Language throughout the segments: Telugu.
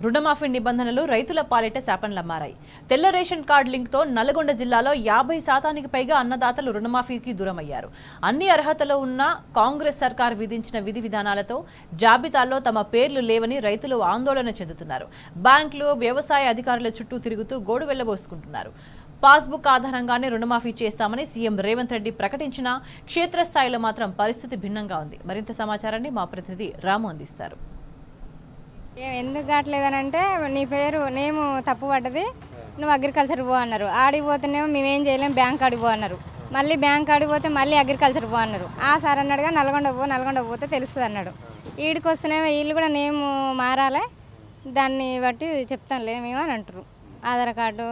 రుణమాఫీ నిబంధనలు రైతుల పాలిట శాపంలా మారాయి. తెల్ల రేషన్ కార్డు లింక్తో నల్గొండ జిల్లాలో 50% పైగా అన్నదాతలు రుణమాఫీకి దూరమయ్యారు. అన్ని అర్హతలు ఉన్న కాంగ్రెస్ సర్కార్ విధించిన విధి విధానాలతో జాబితాల్లో తమ పేర్లు లేవని రైతులు ఆందోళన చెందుతున్నారు. బ్యాంకులు, వ్యవసాయ అధికారుల చుట్టూ తిరుగుతూ గోడు వెళ్లబోసుకుంటున్నారు. పాస్బుక్ ఆధారంగానే రుణమాఫీ చేస్తామని సీఎం రేవంత్ రెడ్డి ప్రకటించినా క్షేత్రస్థాయిలో మాత్రం పరిస్థితి భిన్నంగా ఉంది. మరింత సమాచారాన్ని మా ప్రతినిధి రాము అందిస్తారు. ఎందుకు కావట్లేదనంటే నీ పేరు నేము తప్పు పడ్డది, నువ్వు అగ్రికల్చర్ పో అన్నారు. ఆడిపోతేనేమో మేమేం చేయలేము, బ్యాంక్ ఆడిపో అన్నారు. మళ్ళీ బ్యాంక్ ఆడిపోతే మళ్ళీ అగ్రికల్చర్ పో అన్నారు. ఆ సార్ అన్నాడుగా నల్గొండ పోతే తెలుస్తుంది అన్నాడు. వీడికి వస్తేనేమో వీళ్ళు కూడా నేము మారాలి, దాన్ని బట్టి చెప్తానులే మేము అని అంటారు. ఆధార్ కార్డు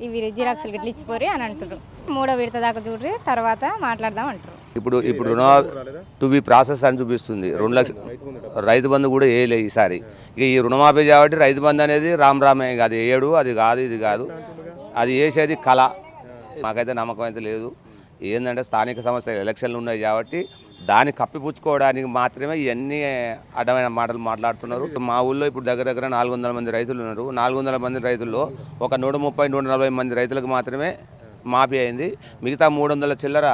ఇవి జిరాక్స్లు గిట్ల ఇచ్చిపోరి అని అంటారు. 3వ విడత దాకా చూడ్రి, తర్వాత మాట్లాడదాం అంటారు. ఇప్పుడు రుణ టు బి ప్రాసెస్ అని చూపిస్తుంది. 2 లక్షలు రైతు బంధు కూడా వేయలే ఈసారి. ఇక ఈ రుణమాఫీ కాబట్టి రైతు బంధు అనేది రామే, అది వేయడు, అది కాదు, ఇది కాదు, అది వేసేది కళ. మాకైతే నమ్మకం అయితే లేదు. ఏంటంటే స్థానిక సంస్థల ఎలక్షన్లు ఉన్నాయి కాబట్టి దాన్ని కప్పిపుచ్చుకోవడానికి మాత్రమే ఇవన్నీ అడ్డమైన మాటలు మాట్లాడుతున్నారు. మా ఊళ్ళో ఇప్పుడు దగ్గర 400 మంది రైతులు ఉన్నారు. 400 మంది రైతుల్లో ఒక 130-140 మంది రైతులకు మాత్రమే మాఫీ అయింది. మిగతా 300 చిల్లర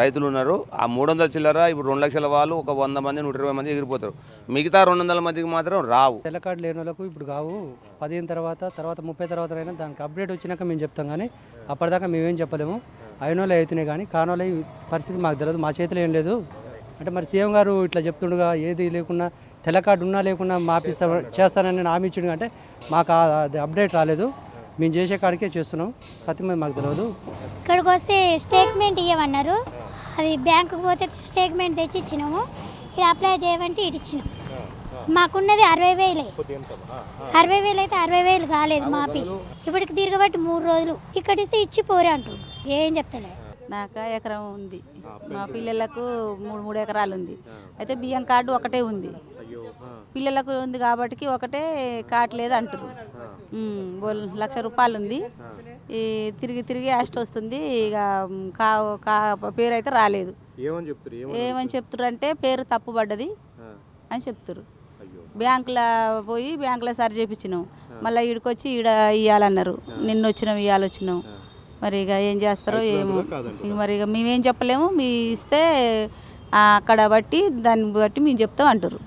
రైతులు ఉన్నారు. ఆ 300 చిల్లర ఇప్పుడు 2 లక్షల వాళ్ళు ఒక 100 మంది 120 మంది ఎగిరిపోతారు. మిగతా 200 మందికి మాత్రం రావు. తెల్ల కార్డు లేని వాళ్ళకు ఇప్పుడు కావు. 15 తర్వాత 30 తర్వాత అయినా దానికి అప్డేట్ వచ్చినాక మేము చెప్తాం. కానీ అప్పటిదాకా మేమేం చెప్పలేము. అయిన వాళ్ళు అవుతున్నాయి కానీ కాని పరిస్థితి మాకు తెలియదు. మా చేతిలో ఏం లేదు. అంటే మరి సీఎం గారు ఇట్లా చెప్తుండగా ఏది లేకున్నా తెల్ల కార్డు ఉన్నా లేకున్నా మాపిస్తా చేస్తానని హామీ ఇచ్చిండు. అంటే మాకు అది అప్డేట్ రాలేదు. మేము చేసే కాడికే చేస్తున్నాం. ప్రతి మంది మాకు తెలియదు. ఇక్కడికి వస్తే స్టేట్మెంట్ ఇవ్వమన్నారు. అది బ్యాంకుకి పోతే స్టేట్మెంట్ తెచ్చి ఇచ్చినాము. ఇక్కడ అప్లై చేయమంటే ఇటు ఇచ్చినాం. మాకున్నది 60,000. 60,000 అయితే 60,000 కాలేదు మాపి. ఇప్పటికి తిరగబట్టి 3 రోజులు ఇక్కడ ఇచ్చి పోరే అంటారు. ఏం చెప్తలే. నాకు ఎకరం ఉంది, మా పిల్లలకు 3 ఎకరాలు ఉంది. అయితే బియ్యం కార్డు ఒకటే ఉంది. పిల్లలకు ఉంది కాబట్టి ఒకటే కావట్లేదు అంటారు. 1,00,000 రూపాయలు ఉంది. ఈ తిరిగి అష్ట వస్తుంది. ఇక పేరు అయితే రాలేదు. ఏమని చెప్తారు అంటే పేరు తప్పు పడ్డది అని చెప్తారు. బ్యాంకులో పోయి బ్యాంకులో సరి చేయించినాం. మళ్ళీ ఈడికొచ్చి ఈడ ఇవ్వాలన్నారు. నిన్న వచ్చినాం, ఇవాళ వచ్చినాం. మరి ఇక ఏం చేస్తారో ఏమో. ఇక మరి ఇక మేమేం చెప్పలేము. మీ ఇస్తే అక్కడ బట్టి దాన్ని బట్టి మేము చెప్తాం అంటారు.